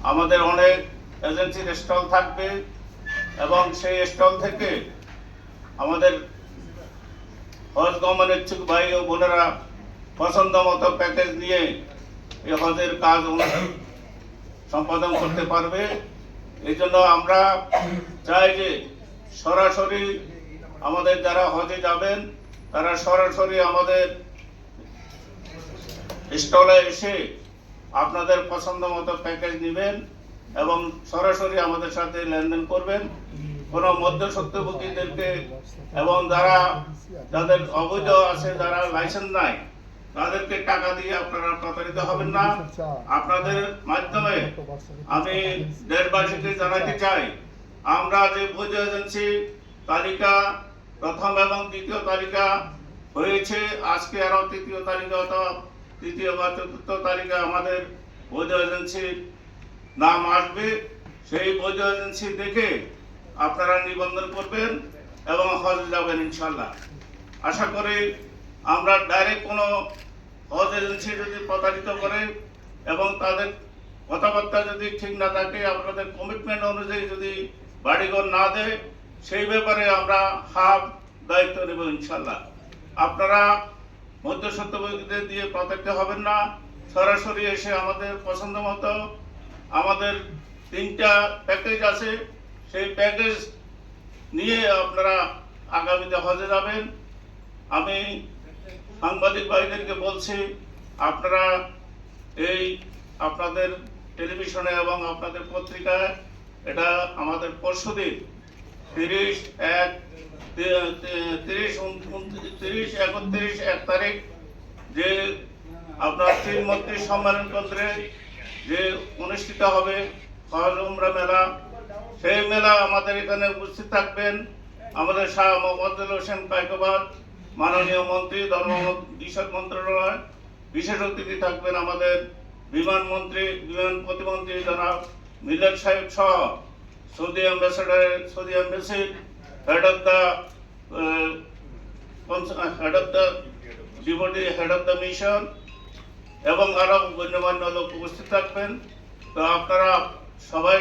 আমাদের অনেক এজেন্সির স্টল থাকবে এবং সেই স্টল থেকে আমাদের হজ গমনের ইচ্ছুক ভাই ও বোনেরা পছন্দ মতো প্যাকেজ নিয়ে এই হজের কাজ সম্পাদন করতে পারবে। এই জন্য আমরা চাই যে সরাসরি আমাদের যারা হজে যাবেন তারা সরাসরি আমাদের স্টলে এসে আপনাদের পছন্দ মতো প্যাকেজ নেবেন এবং সরাসরি আমাদের সাথে লেনদেন করবেন। কোনো মধ্যস্বত্বভোগীদেরকে এবং যাদের অবৈধ আছে, যারা লাইসেন্স নাই, তাদেরকে টাকা দিয়ে আপনারা প্রতারিত হবেন না। আপনাদের মাধ্যমে আমি দেশবাসীকে জানাতে চাই, আমরা যে বৈধ এজেন্সি তালিকা প্রথম এবং দ্বিতীয় তালিকা হয়েছে, আজকে আরো তৃতীয় তালিকা অথবা তৃতীয় বা চতুর্থ তালিকা আমাদের বৈধ এজেন্সির নাম আসবে। সেই বৈধ এজেন্সি দেখে আপনারা নিবন্ধন করবেন এবং হজ যাবেন ইনশাল্লাহ। আশা করি আমরা ডাইরেক্ট কোনো হজ এজেন্সি যদি প্রতারিত করে এবং তাদের কথাবার্তা যদি ঠিক না থাকে, আপনাদের কমিটমেন্ট অনুযায়ী যদি বাড়িঘর না দেয়, সেই ব্যাপারে আমরা হাফ দায়িত্ব নেব ইনশাল্লাহ। আপনারা মধ্যস্বত্বভোগীদের দিয়ে প্রতারিত হবেন না, সরাসরি এসে আমাদের পছন্দ মতো আমাদের 3টা প্যাকেজ আছে, সেই প্যাকেজ নিয়ে আপনারা আগামীতে হজে যাবেন। আমি সাংবাদিক ভাইদেরকে বলছি, আপনারা এই আপনাদের টেলিভিশনে এবং আপনাদের পত্রিকায় এটা আমাদের পরশুদিন 31 তারিখ যে আপনার 3 মন্ত্রী সম্মেলন কেন্দ্রে যে অনুষ্ঠিত হবে হজ উমরা মেলা, সেই মেলা আমাদের এখানে উপস্থিত থাকবেন আমাদের শাহ মোহাম্মদ হোসেন কায়কোবাদ, মাননীয় মন্ত্রী, ধর্ম বিষয়ক মন্ত্রণালয়। বিশেষ অতিথি থাকবেন আমাদের বিমান প্রতিমন্ত্রী জনাব মিলাদ সাহেব সহ Saudi embassy head of the deputy head of the mission এবং আরো গণ্যমান্য লোক উপস্থিত থাকবেন। তো আপনারা সবাই